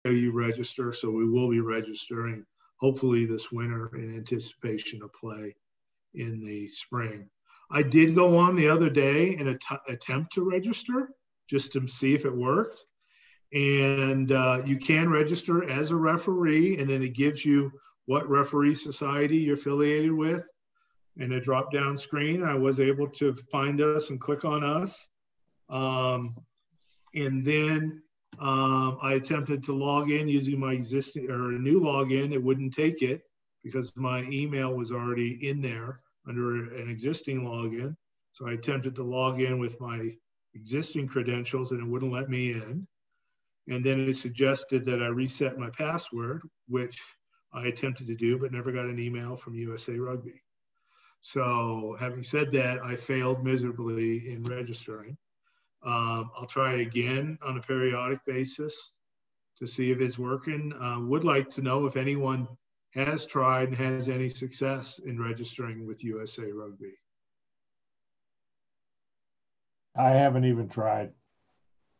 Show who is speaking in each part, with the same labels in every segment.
Speaker 1: you register. So we will be registering hopefully this winter in anticipation of play in the spring. I did go on the other day and attempt to register just to see if it worked. And you can register as a referee, and then it gives you what referee society you're affiliated with. In a drop-down screen, I was able to find us and click on us. And then I attempted to log in using my existing or a new login. It wouldn't take it because my email was already in there under an existing login. So I attempted to log in with my existing credentials and it wouldn't let me in. And then it suggested that I reset my password, which I attempted to do, but never got an email from USA Rugby. So having said that, I failed miserably in registering. I'll try again on a periodic basis to see if it's working. Would like to know if anyone has tried and has any success in registering with USA Rugby.
Speaker 2: I haven't even tried.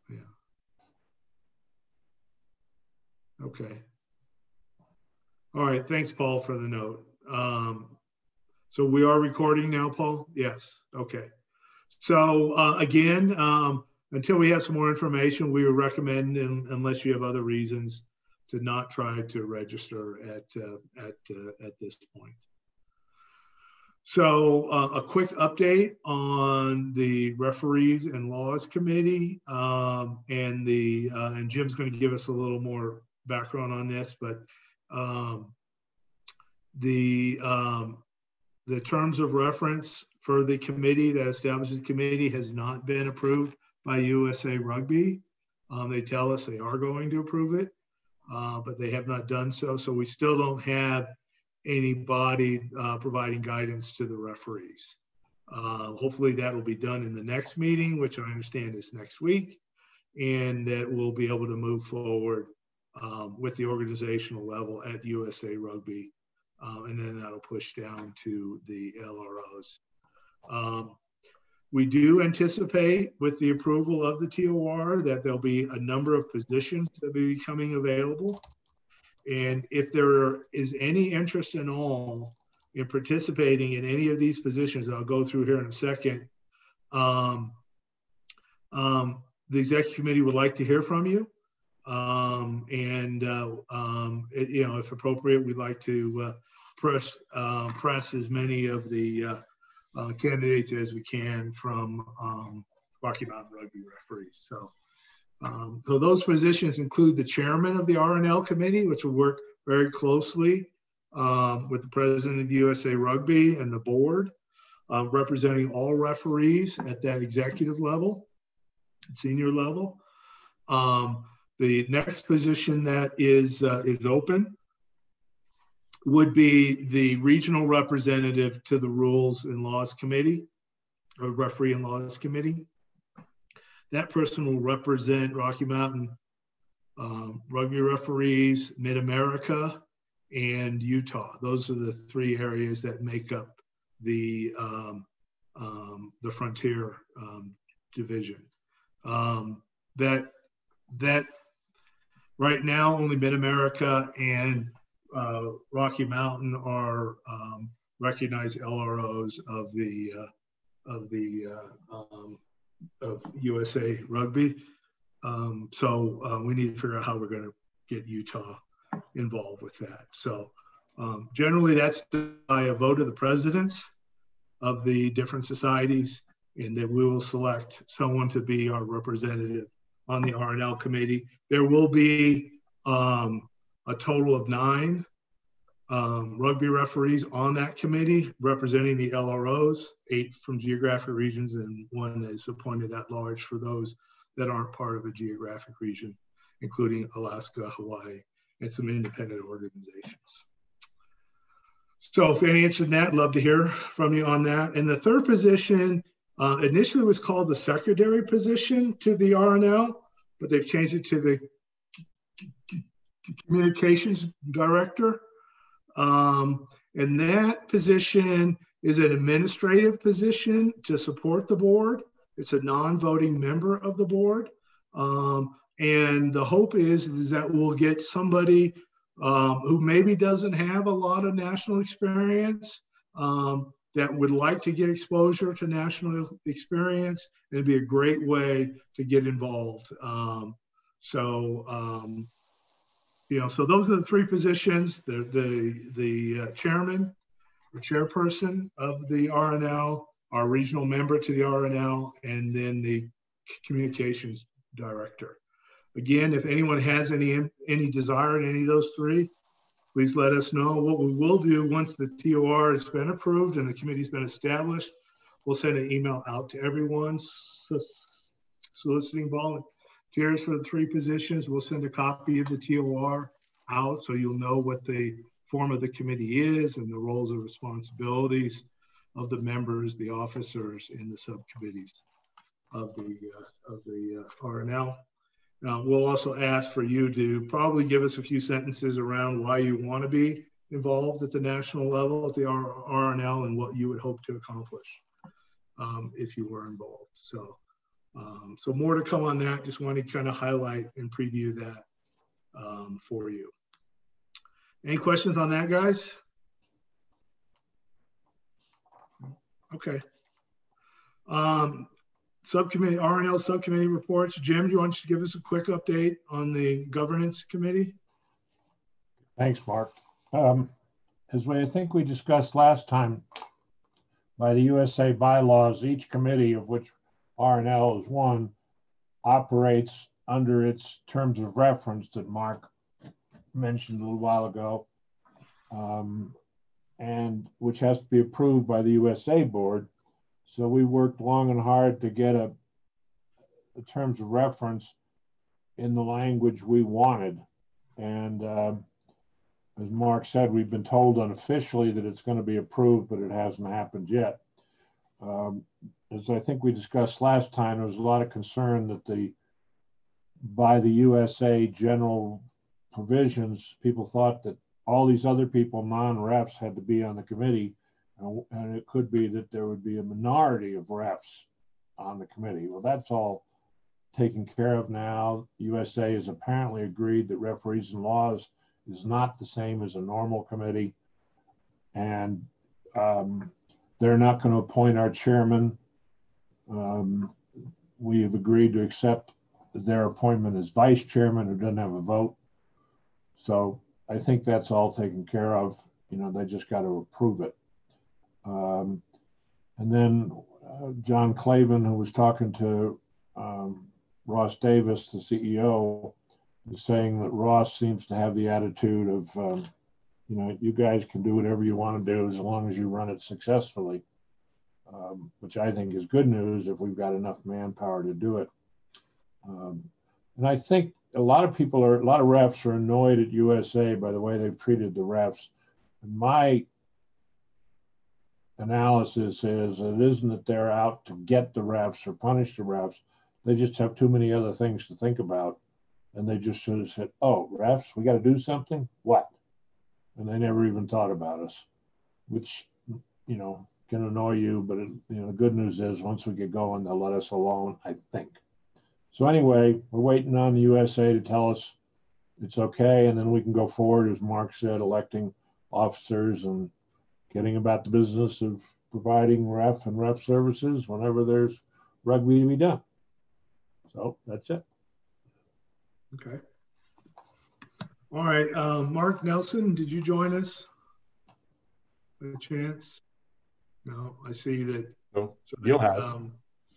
Speaker 1: Yeah. Okay. All right. Thanks, Paul, for the note. So we are recording now, Paul? Yes. Okay. So again, until we have some more information, we would recommend, unless you have other reasons, to not try to register at this point. So a quick update on the Referees and Laws Committee, and Jim's going to give us a little more background on this, but the terms of reference for the committee that establishes the committee has not been approved by USA Rugby. They tell us they are going to approve it, but they have not done so. So we still don't have anybody providing guidance to the referees. Hopefully that will be done in the next meeting, which I understand is next week, and that we'll be able to move forward with the organizational level at USA Rugby. And then that'll push down to the LROs. We do anticipate, with the approval of the TOR, that there'll be a number of positions that will be becoming available. And if there is any interest in all in participating in any of these positions, I'll go through here in a second, the executive committee would like to hear from you. If appropriate, we'd like to press as many of the candidates as we can from Rocky Mountain Rugby referees. So those positions include the chairman of the R&L committee, which will work very closely with the president of USA Rugby and the board, representing all referees at that executive level, senior level. The next position that is open would be the regional representative to the Rules and Laws Committee, or Referee and Laws Committee. That person will represent Rocky Mountain rugby referees, Mid-America, and Utah. Those are the three areas that make up the Frontier division. That right now only Mid-America and Rocky Mountain are recognized LROs of USA Rugby. So we need to figure out how we're going to get Utah involved with that. So generally that's by a vote of the presidents of the different societies, and that we will select someone to be our representative on the R&L committee. There will be a total of 9 rugby referees on that committee representing the LROs, 8 from geographic regions, and 1 is appointed at large for those that aren't part of a geographic region, including Alaska, Hawaii, and some independent organizations. So if any interest in that, I'd love to hear from you on that. And the third position initially was called the secretary position to the R&L, but they've changed it to the communications director. And that position is an administrative position to support the board. It's a non-voting member of the board. And the hope is that we'll get somebody who maybe doesn't have a lot of national experience, that would like to get exposure to national experience. It'd be a great way to get involved. So those are the three positions: the chairman or chairperson of the RNL, our regional member to the RNL, and then the communications director. Again, if anyone has any desire in any of those three, please let us know. What we will do once the TOR has been approved and the committee's been established, we'll send an email out to everyone soliciting volunteers for the three positions. We'll send a copy of the TOR out so you'll know what the form of the committee is and the roles and responsibilities of the members, the officers, and the subcommittees of the RNL. We'll also ask for you to probably give us a few sentences around why you want to be involved at the national level at the RNL and what you would hope to accomplish if you were involved. So more to come on that. Just want to kind of highlight and preview that for you. Any questions on that, guys? Okay. Subcommittee, RNL subcommittee reports. Jim, do you want to give us a quick update on the governance committee?
Speaker 2: Thanks, Mark. As I think we discussed last time, by the USA bylaws, each committee, of which RNL is one, operates under its terms of reference that Mark mentioned a little while ago, and which has to be approved by the USA board. So we worked long and hard to get a terms of reference in the language we wanted. And as Mark said, we've been told unofficially that it's going to be approved, but it hasn't happened yet. As I think we discussed last time, there was a lot of concern that by the USA general provisions, people thought that all these other people, non-refs, had to be on the committee. And it could be that there would be a minority of refs on the committee. Well, that's all taken care of now. USA has apparently agreed that referees and laws is not the same as a normal committee. And they're not going to appoint our chairman. We have agreed to accept their appointment as vice chairman who doesn't have a vote. So I think that's all taken care of. You know, they just got to approve it. And then John Clavin, who was talking to Ross Davis, the CEO, was saying that Ross seems to have the attitude of, you know, you guys can do whatever you want to do as long as you run it successfully, which I think is good news if we've got enough manpower to do it. And I think a lot of refs are annoyed at USA by the way they've treated the refs. And my analysis is it isn't that they're out to get the refs or punish the refs. They just have too many other things to think about. And they just sort of said, oh, refs, we got to do something? What? And they never even thought about us, which, you know, can annoy you. But, the good news is once we get going, they'll let us alone, I think. So anyway, we're waiting on the USA to tell us it's okay. And then we can go forward, as Mark said, electing officers and getting about the business of providing ref services whenever there's rugby to be done. So that's it.
Speaker 1: Okay. All right. Mark Nelson, did you join us by chance? No, I see that.
Speaker 3: No, Neil has.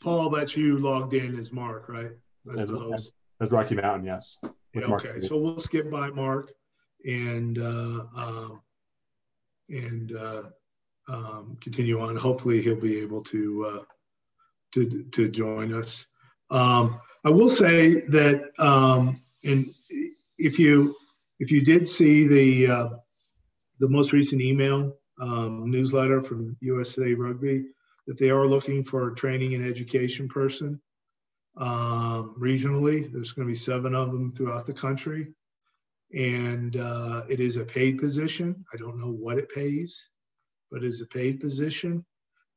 Speaker 1: Paul, that's you logged in as Mark, right? That's the host.
Speaker 3: As Rocky Mountain, yes.
Speaker 1: Yeah, okay, so we'll skip by Mark and continue on. Hopefully he'll be able to join us. I will say that, and if you did see the most recent email newsletter from USA Rugby, that they are looking for a training and education person regionally. There's going to be 7 of them throughout the country, and it is a paid position. I don't know what it pays, but it's a paid position.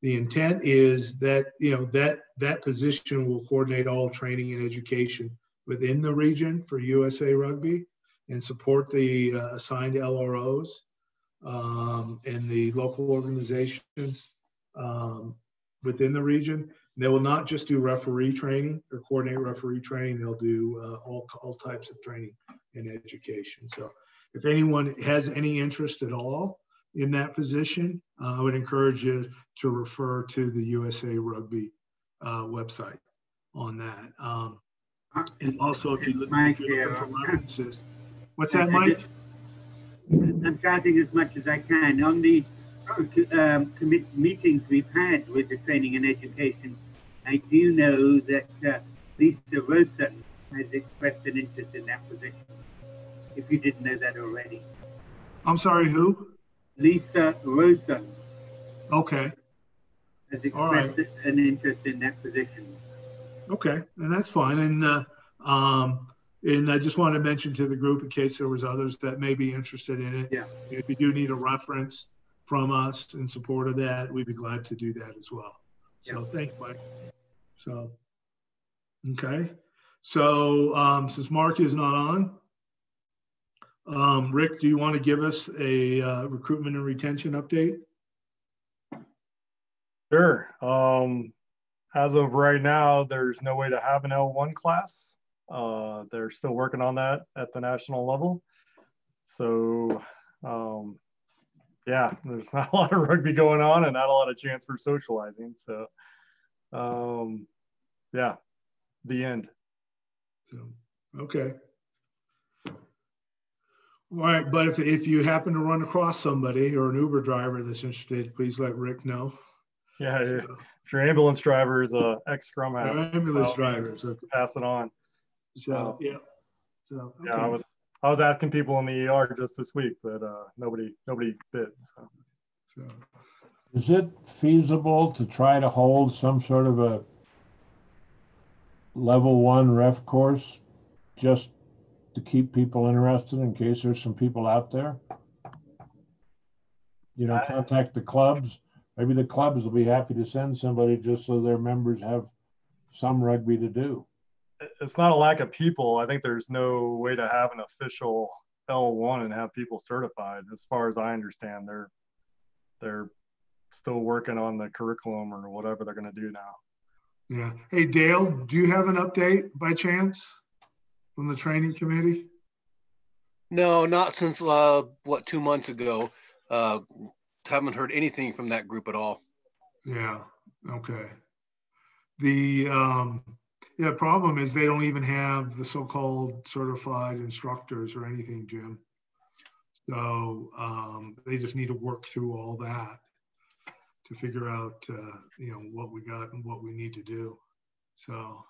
Speaker 1: The intent is that that position will coordinate all training and education within the region for USA Rugby and support the assigned LROs and the local organizations within the region. They will not just do referee training or coordinate referee training. They'll do all types of training and education. So if anyone has any interest at all in that position, I would encourage you to refer to the USA Rugby website on that. And also, if you're looking for references, what's that, Mike?
Speaker 4: I'm chatting as much as I can. On the meetings we've had with the training and education, I do know that Lisa Rosa has expressed an interest in that position, if you didn't know that already.
Speaker 1: I'm sorry, who?
Speaker 4: Lisa Rosa.
Speaker 1: Okay.
Speaker 4: Has expressed an interest in that position.
Speaker 1: Okay, and that's fine. And I just wanted to mention to the group, in case there was others that may be interested in it.
Speaker 4: Yeah.
Speaker 1: If you do need a reference from us in support of that, we'd be glad to do that as well. So yeah. Thanks, Mike. So, okay. So since Mark is not on, Rick, do you want to give us a recruitment and retention update?
Speaker 5: Sure. As of right now, there's no way to have an L1 class. They're still working on that at the national level. So, yeah, there's not a lot of rugby going on and not a lot of chance for socializing. So, yeah, the end.
Speaker 1: So, okay. All right, but if you happen to run across somebody or an Uber driver that's interested, please let Rick know.
Speaker 5: Yeah, so, if your ambulance driver is a ex-Scrum half,
Speaker 1: ambulance drivers, okay.
Speaker 5: Pass it on.
Speaker 1: So yeah, so okay.
Speaker 5: Yeah, I was asking people in the ER just this week, but nobody bit. So.
Speaker 2: Is it feasible to try to hold some sort of a level 1 ref course just to keep people interested in case there's some people out there? You know, contact the clubs. Maybe the clubs will be happy to send somebody just so their members have some rugby to do.
Speaker 5: It's not a lack of people. I think there's no way to have an official L1 and have people certified. As far as I understand, they're still working on the curriculum or whatever they're going to do now.
Speaker 1: Yeah. Hey, Dale, do you have an update by chance from the training committee?
Speaker 6: No, not since 2 months ago. Haven't heard anything from that group at all.
Speaker 1: Yeah. Okay. The problem is they don't even have the so-called certified instructors or anything, Jim. So they just need to work through all that to figure out, what we got and what we need to do. So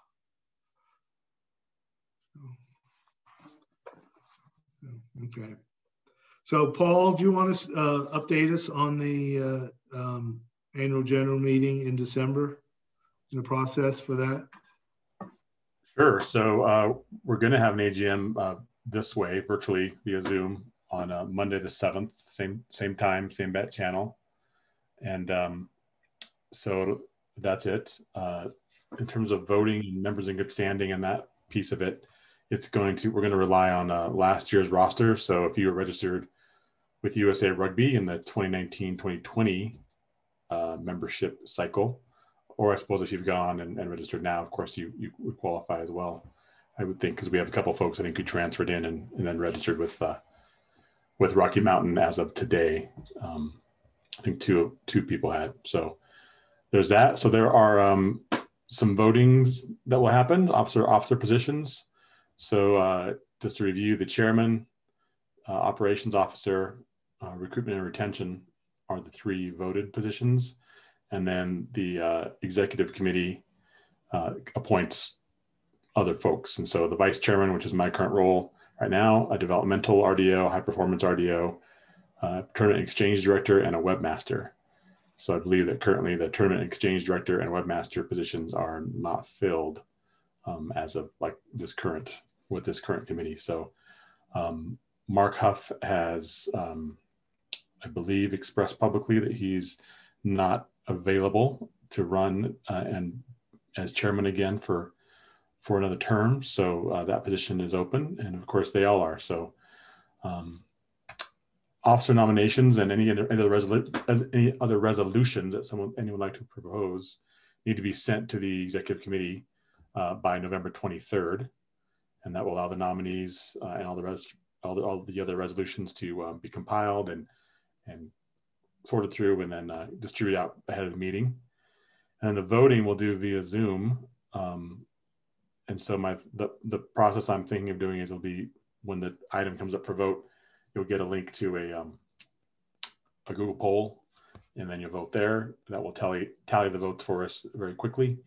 Speaker 1: okay. So Paul, do you want to update us on the annual general meeting in December and the process for that?
Speaker 3: Sure. So we're going to have an AGM this way, virtually via Zoom on Monday the 7th, same time, same bet channel. And so that's it. In terms of voting and members in good standing and that piece of it, we're going to rely on last year's roster. So if you were registered with USA Rugby in the 2019-2020 membership cycle, or I suppose if you've gone and registered now, of course, you would qualify as well, I would think, because we have a couple of folks I think who transferred in and then registered with Rocky Mountain as of today. I think two people had. So there's that. So there are some votings that will happen, officer positions. So just to review, the chairman, operations officer, recruitment and retention are the 3 voted positions. And then the executive committee appoints other folks. And so the vice chairman, which is my current role right now, a developmental RDO, high performance RDO, tournament exchange director, and a webmaster. So I believe that currently the tournament exchange director and webmaster positions are not filled as of with this current committee. So Mark Huff has, I believe, expressed publicly that he's not available to run and as chairman again for for another term. So that position is open, and of course they all are. So officer nominations and any other resolutions that anyone would like to propose need to be sent to the executive committee by November 23rd, and that will allow the nominees and all the other resolutions to be compiled and sorted through, and then distributed out ahead of the meeting. And the voting we'll do via Zoom. And so the process I'm thinking of doing is it'll be when the item comes up for vote, you'll get a link to a Google poll, and then you vote there. That will tally the votes for us very quickly,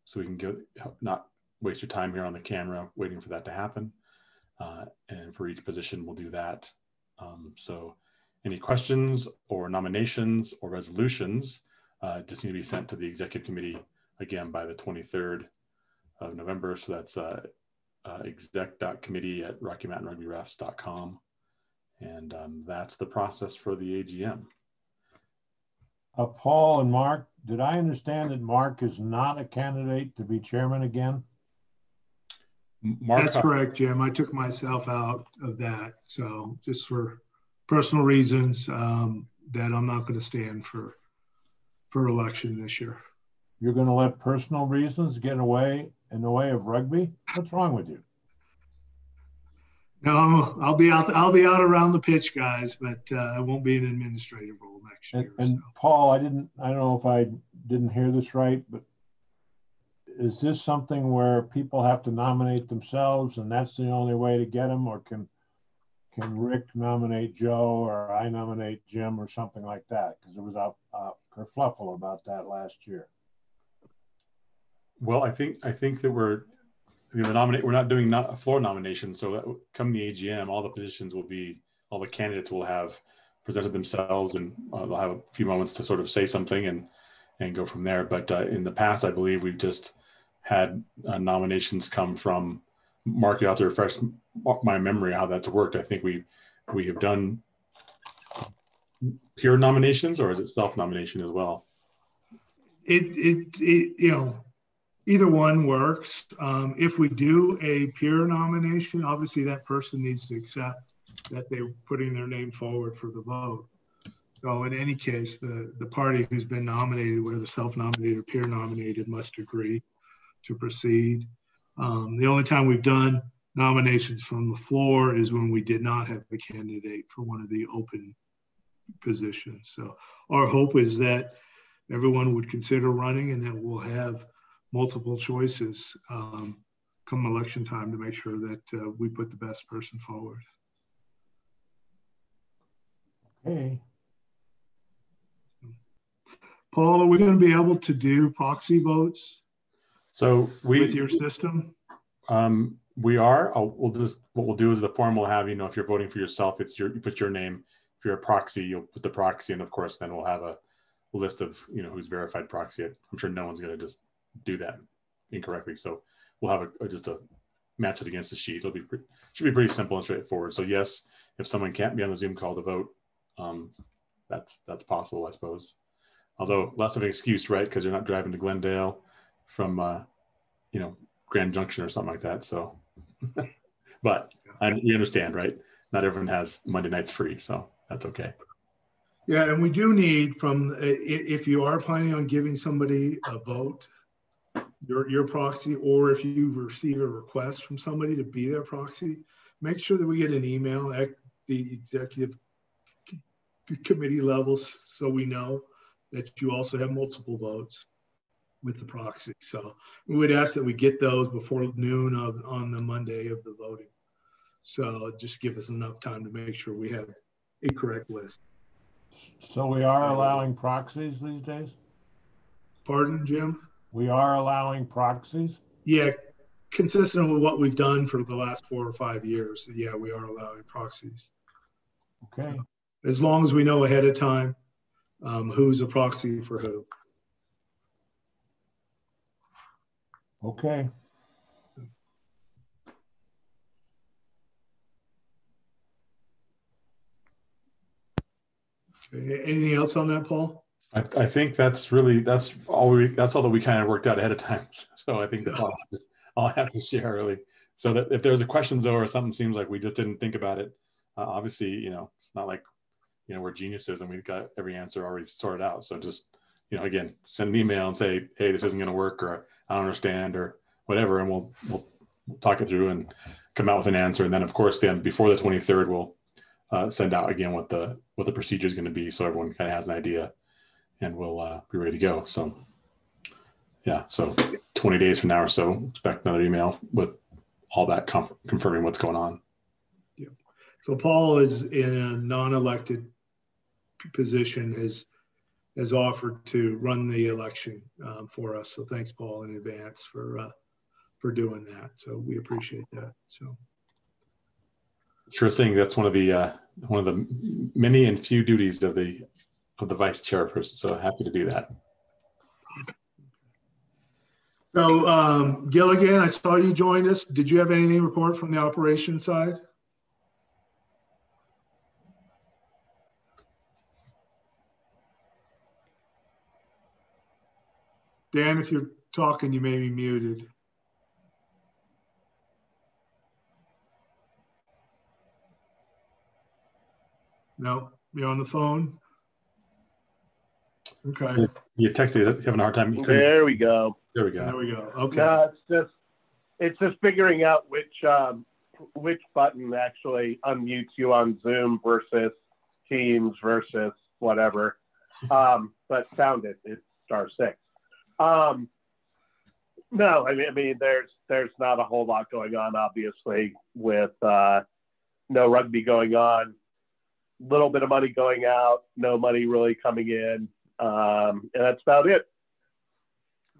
Speaker 3: so we can not waste your time here on the camera waiting for that to happen. And for each position, we'll do that. So any questions or nominations or resolutions just need to be sent to the executive committee again by the 23rd of November. So that's exec.committee@RockyMountainRugbyRefs.com. And that's the process for the AGM.
Speaker 2: Paul and Mark, did I understand that Mark is not a candidate to be chairman again?
Speaker 3: Mark,
Speaker 1: that's correct, Jim. I took myself out of that. So just for personal reasons, that I'm not going to stand for election this year.
Speaker 2: You're going to let personal reasons get in the way of rugby? What's wrong with you?
Speaker 1: No, I'll be out around the pitch, guys, but I won't be an administrative role next year.
Speaker 2: And so. Paul, I don't know if I didn't hear this right, but is this something where people have to nominate themselves and that's the only way to get them, or can Rick nominate Joe, or I nominate Jim, or something like that? Because there was a kerfluffle about that last year.
Speaker 3: Well, I think that we're not doing a floor nomination. So that come the AGM, all the candidates will have presented themselves, and they'll have a few moments to sort of say something and go from there. But in the past, I believe we've just had nominations come from Mark. You have to refresh my memory how that's worked. I think we have done peer nominations, or is it self-nomination as well?
Speaker 1: Either one works. If we do a peer nomination, obviously that person needs to accept that they're putting their name forward for the vote. So in any case, the party who's been nominated, whether self-nominated or peer nominated, must agree to proceed. The only time we've done nominations from the floor is when we did not have a candidate for one of the open positions. So our hope is that everyone would consider running, and that we'll have multiple choices come election time to make sure that we put the best person forward.
Speaker 2: Okay.
Speaker 1: Paul, are we going to be able to do proxy votes?
Speaker 3: So
Speaker 1: with your system?
Speaker 3: We are. What we'll do is the form will have, if you're voting for yourself, you put your name. If you're a proxy, you'll put the proxy, and of course, then we'll have a list of who's verified proxy. I'm sure no one's going to just do that incorrectly. So we'll have just a match it against the sheet. Should be pretty simple and straightforward. So yes, if someone can't be on the Zoom call to vote, that's possible, I suppose. Although less of an excuse, right? Because you're not driving to Glendale from Grand Junction or something like that. So, but we understand, right? Not everyone has Monday nights free, so that's okay.
Speaker 1: Yeah, and we do need if you are planning on giving somebody a vote, your proxy, or if you receive a request from somebody to be their proxy, make sure that we get an email at the executive committee levels so we know that you also have multiple votes with the proxy. So we would ask that we get those before noon on the Monday of the voting. So just give us enough time to make sure we have a correct list.
Speaker 2: So we are allowing proxies these days?
Speaker 1: Pardon, Jim?
Speaker 2: We are allowing proxies?
Speaker 1: Yeah, consistent with what we've done for the last 4 or 5 years. Yeah, we are allowing proxies.
Speaker 2: Okay.
Speaker 1: As long as we know ahead of time who's a proxy for who.
Speaker 2: Okay.
Speaker 3: Anything else on that, Paul? I think that's all that we kind of worked out ahead of time. So I think that's all I'll have to share early. So that if there's a question though, or something seems like we just didn't think about it, obviously, it's not like, we're geniuses and we've got every answer already sorted out. So just, again, send an email and say, hey, this isn't going to work, or I don't understand, or whatever. And we'll talk it through and come out with an answer. And then of course, then before the 23rd, we'll send out again what the procedure is going to be. So everyone kind of has an idea, and we'll be ready to go. So yeah, so 20 days from now or so, expect another email with all that confirming what's going on.
Speaker 1: Yeah. So Paul is in a non-elected position, has offered to run the election for us. So thanks, Paul, in advance for doing that. So we appreciate that. So
Speaker 3: sure thing. That's one of the many and few duties of the vice chairperson. So happy to do that.
Speaker 1: So Gilligan, I saw you joined us. Did you have anything to report from the operations side? Dan, if you're talking, you may be muted. No, you're on the phone. Okay.
Speaker 3: You texted, having a hard time.
Speaker 7: There we go.
Speaker 3: There we go.
Speaker 1: There we go. Okay.
Speaker 7: No, it's just figuring out which button actually unmutes you on Zoom versus Teams versus whatever. But found it. It's *6. No, I mean, there's not a whole lot going on, obviously, with no rugby going on, little bit of money going out, no money really coming in, and that's about it.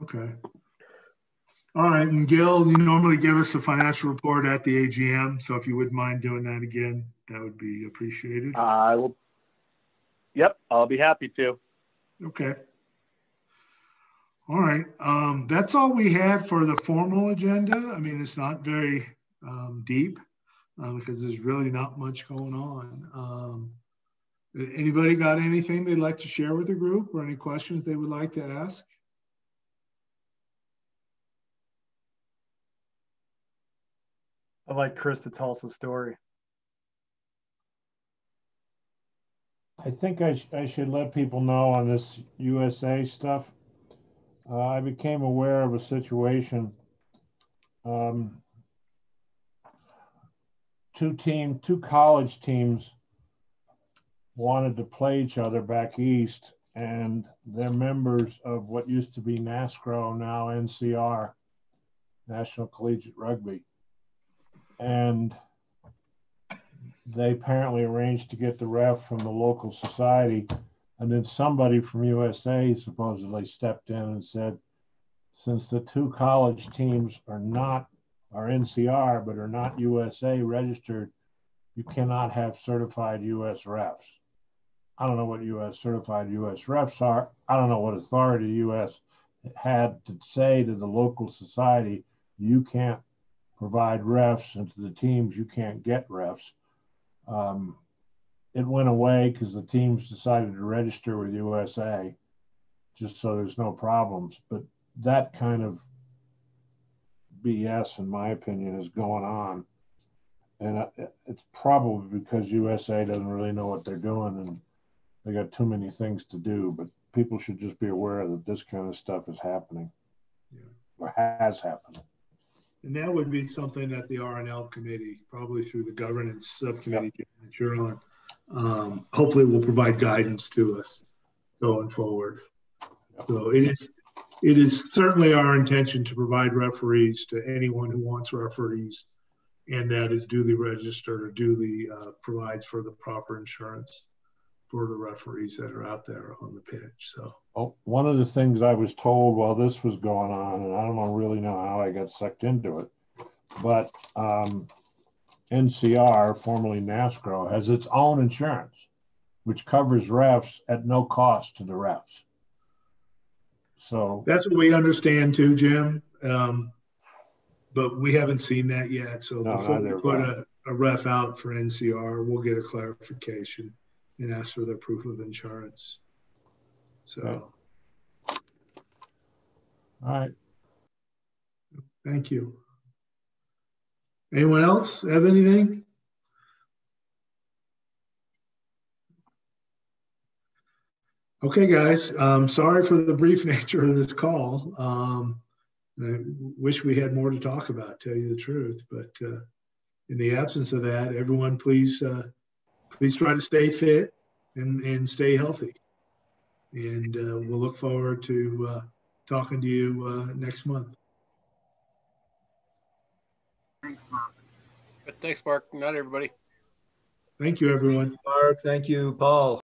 Speaker 1: Okay. All right, and Gil, you normally give us a financial report at the AGM, so if you wouldn't mind doing that again, that would be appreciated.
Speaker 7: I will. Yep, I'll be happy to.
Speaker 1: Okay. All right, that's all we had for the formal agenda. I mean, it's not very deep because there's really not much going on. Anybody got anything they'd like to share with the group or any questions they would like to ask?
Speaker 5: I'd like Chris to tell us a story.
Speaker 2: I think I should let people know on this USA stuff. I became aware of a situation. Two college teams wanted to play each other back east, and they're members of what used to be NASCRO, now NCR, National Collegiate Rugby. And they apparently arranged to get the ref from the local society, and then somebody from USA supposedly stepped in and said, since the two college teams are NCR but are not USA registered, you cannot have certified US refs. I don't know what certified US refs are. I don't know what authority US had to say to the local society, you can't provide refs, and to the teams, you can't get refs. It went away because the teams decided to register with USA just so there's no problems. But that kind of BS, in my opinion, is going on. And it's probably because USA doesn't really know what they're doing and they got too many things to do. But people should just be aware that this kind of stuff is happening, or has happened.
Speaker 1: And that would be something that the R&L committee, probably through the governance subcommittee that you're on, hopefully will provide guidance to us going forward. So it is certainly our intention to provide referees to anyone who wants referees, and that is duly registered or duly provides for the proper insurance for the referees that are out there on the pitch. So
Speaker 2: one of the things I was told while this was going on, and I don't really know how I got sucked into it, but NCR, formerly NASCRO, has its own insurance, which covers refs at no cost to the refs. So
Speaker 1: that's what we understand too, Jim. But we haven't seen that yet. So before we put a ref out for NCR, we'll get a clarification and ask for their proof of insurance. So,
Speaker 2: all right.
Speaker 1: Thank you. Anyone else have anything? Okay, guys. Sorry for the brief nature of this call. I wish we had more to talk about, tell you the truth. But in the absence of that, everyone, please try to stay fit and stay healthy. And we'll look forward to talking to you next month.
Speaker 4: Thanks, Mark.
Speaker 6: Thanks, Mark. Not everybody.
Speaker 1: Thank you, everyone.
Speaker 8: Mark, thank you, Paul.